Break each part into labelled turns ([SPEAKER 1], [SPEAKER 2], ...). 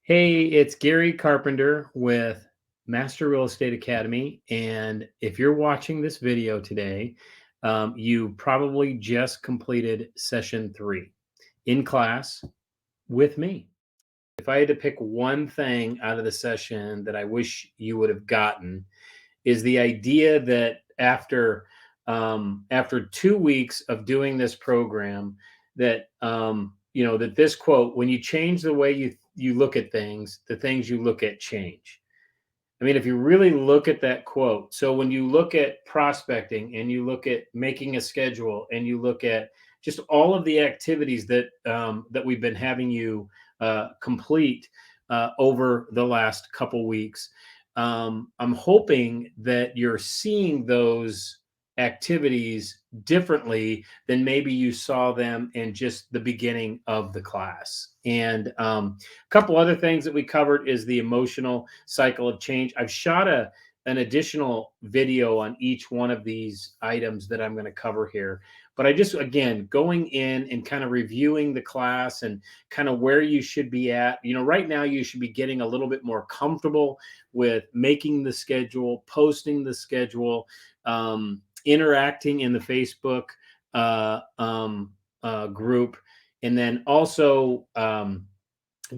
[SPEAKER 1] Hey, it's Gary Carpenter with Master Real Estate Academy. And if you're watching this video today, you probably just completed session 3 in class with me. If I had to pick one thing out of the session that I wish you would have gotten, is the idea that after 2 weeks of doing this program, that that this quote, when you change the way you look at things, the things you look at change. I mean, if you really look at that quote, so when you look at prospecting and you look at making a schedule and you look at just all of the activities that we've been having you complete over the last couple weeks, I'm hoping that you're seeing those activities differently than maybe you saw them in just the beginning of the class. And a couple other things that we covered is the emotional cycle of change. I've shot an additional video on each one of these items that I'm going to cover here. But I just, again, going in and kind of reviewing the class and kind of where you should be at. Right now you should be getting a little bit more comfortable with making the schedule, posting the schedule, interacting in the Facebook group, and then also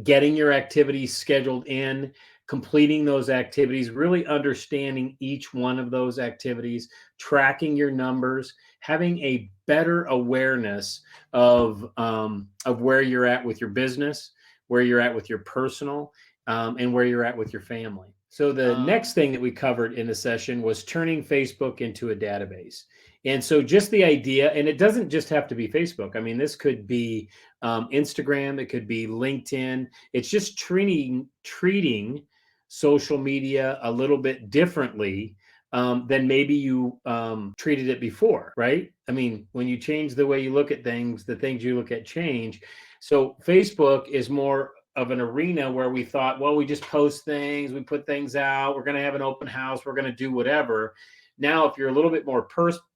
[SPEAKER 1] getting your activities scheduled in, completing those activities, really understanding each one of those activities, tracking your numbers, having a better awareness of where you're at with your business, where you're at with your personal, and where you're at with your family. So the next thing that we covered in the session was turning Facebook into a database. And so just the idea, and it doesn't just have to be Facebook. I mean, this could be Instagram, it could be LinkedIn. It's just treating social media a little bit differently than maybe you treated it before, right? I mean, when you change the way you look at things, the things you look at change. So Facebook is more of an arena where we thought, well, we just post things, we put things out, we're going to have an open house, we're going to do whatever. Now, if you're a little bit more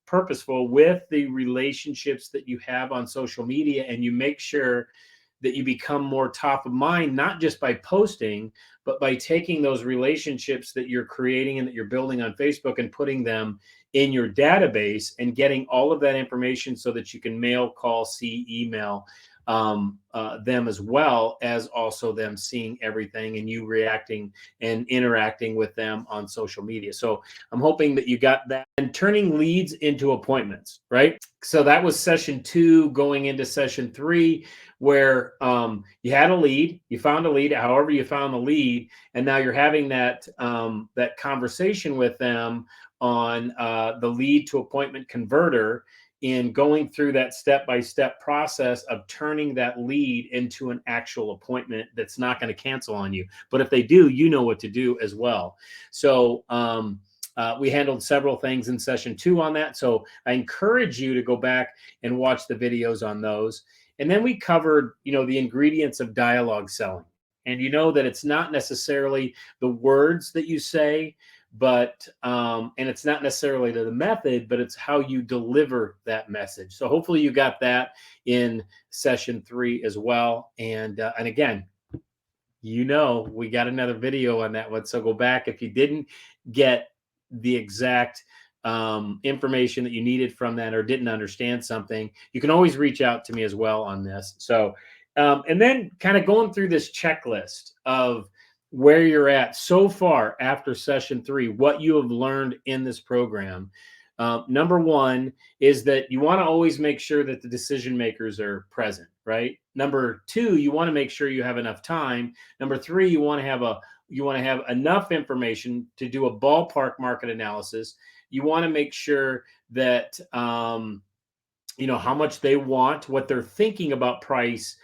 [SPEAKER 1] purposeful with the relationships that you have on social media, and you make sure that you become more top of mind, not just by posting, but by taking those relationships that you're creating and that you're building on Facebook and putting them in your database and getting all of that information so that you can mail, call, see, email them, as well as also them seeing everything and you reacting and interacting with them on social media. So I'm hoping that you got that. And turning leads into appointments, right? So that was session 2 going into session 3, where you had a lead, you found a lead, however you found the lead, and now you're having that conversation with them on the lead to appointment converter, in going through that step-by-step process of turning that lead into an actual appointment that's not going to cancel on you. But if they do, you know what to do as well. So we handled several things in session 2 on that. So I encourage you to go back and watch the videos on those. And then we covered, the ingredients of dialogue selling. And that it's not necessarily the words that you say, but and it's not necessarily the method, but it's how you deliver that message. So hopefully you got that in session 3 as well. And again, we got another video on that one. So go back if you didn't get the exact information that you needed from that, or didn't understand something, you can always reach out to me as well on this. So and then kind of going through this checklist of where you're at so far after session 3, what you have learned in this program. Number 1 is that you want to always make sure that the decision makers are present, right? Number 2, you want to make sure you have enough time. Number 3, you want to have enough information to do a ballpark market analysis. You want to make sure that how much they want, what they're thinking about price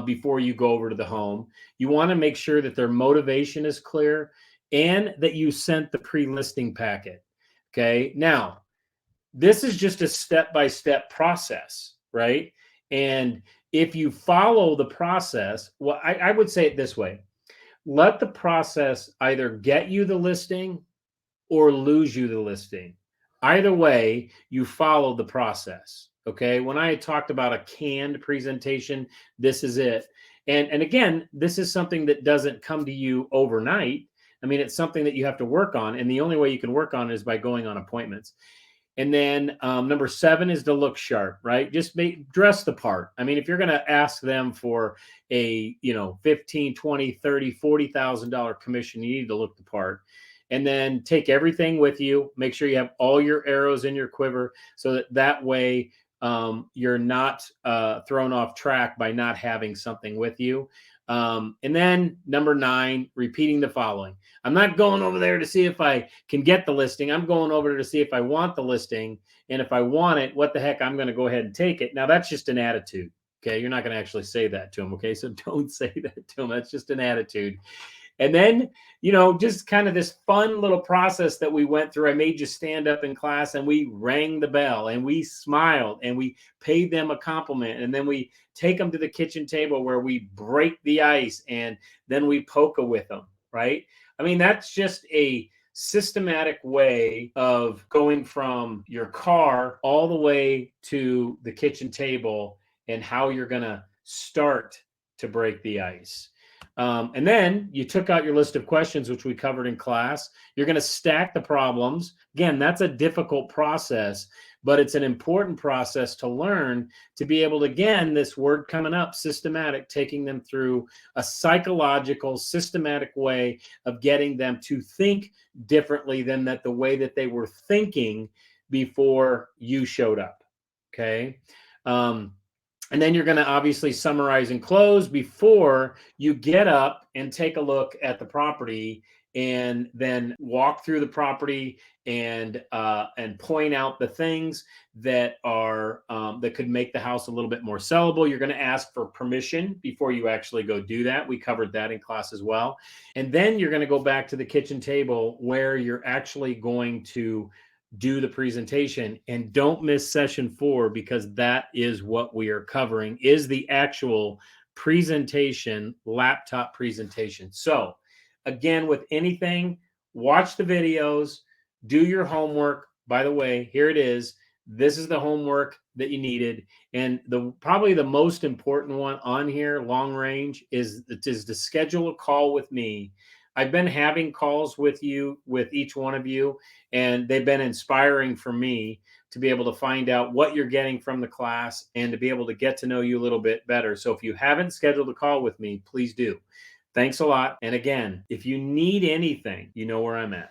[SPEAKER 1] before you go over to the home. You want to make sure that their motivation is clear and that you sent the pre-listing packet. Okay. Now, this is just a step-by-step process, right? And if you follow the process, well, I would say it this way: let the process either get you the listing or lose you the listing. Either way, you follow the process. Okay. When I talked about a canned presentation, this is it. And again, this is something that doesn't come to you overnight. I mean, it's something that you have to work on. And the only way you can work on it is by going on appointments. And then number 7 is to look sharp, right? Just dress the part. I mean, if you're going to ask them for a, 15, 20, 30, $40,000 commission, you need to look the part. And then take everything with you. Make sure you have all your arrows in your quiver so that way you're not thrown off track by not having something with you. And then number 9, repeating the following. I'm not going over there to see if I can get the listing. I'm going over there to see if I want the listing. And if I want it, what the heck, I'm going to go ahead and take it. Now, that's just an attitude. Okay. You're not going to actually say that to them. Okay. So don't say that to them. That's just an attitude. And then, just kind of this fun little process that we went through. I made you stand up in class and we rang the bell and we smiled and we paid them a compliment. And then we take them to the kitchen table where we break the ice and then we poker with them, right? I mean, that's just a systematic way of going from your car all the way to the kitchen table and how you're going to start to break the ice. And then you took out your list of questions, which we covered in class. You're going to stack the problems. Again, that's a difficult process, but it's an important process to learn to be able to, again, this word coming up, systematic, taking them through a psychological, systematic way of getting them to think differently than the way that they were thinking before you showed up. Okay. And then you're going to obviously summarize and close before you get up and take a look at the property and then walk through the property and point out the things that are that could make the house a little bit more sellable. You're going to ask for permission before you actually go do that. We covered that in class as well. And then you're going to go back to the kitchen table where you're actually going to do the presentation. And don't miss session 4, because that is what we are covering, is the actual presentation, laptop presentation. So again, with anything, watch the videos, do your homework. By the way, here it is. This is the homework that you needed. And probably the most important one on here, long range, is to schedule a call with me. I've been having calls with each one of you, and they've been inspiring for me to be able to find out what you're getting from the class and to be able to get to know you a little bit better. So if you haven't scheduled a call with me, please do. Thanks a lot. And again, if you need anything, you know where I'm at.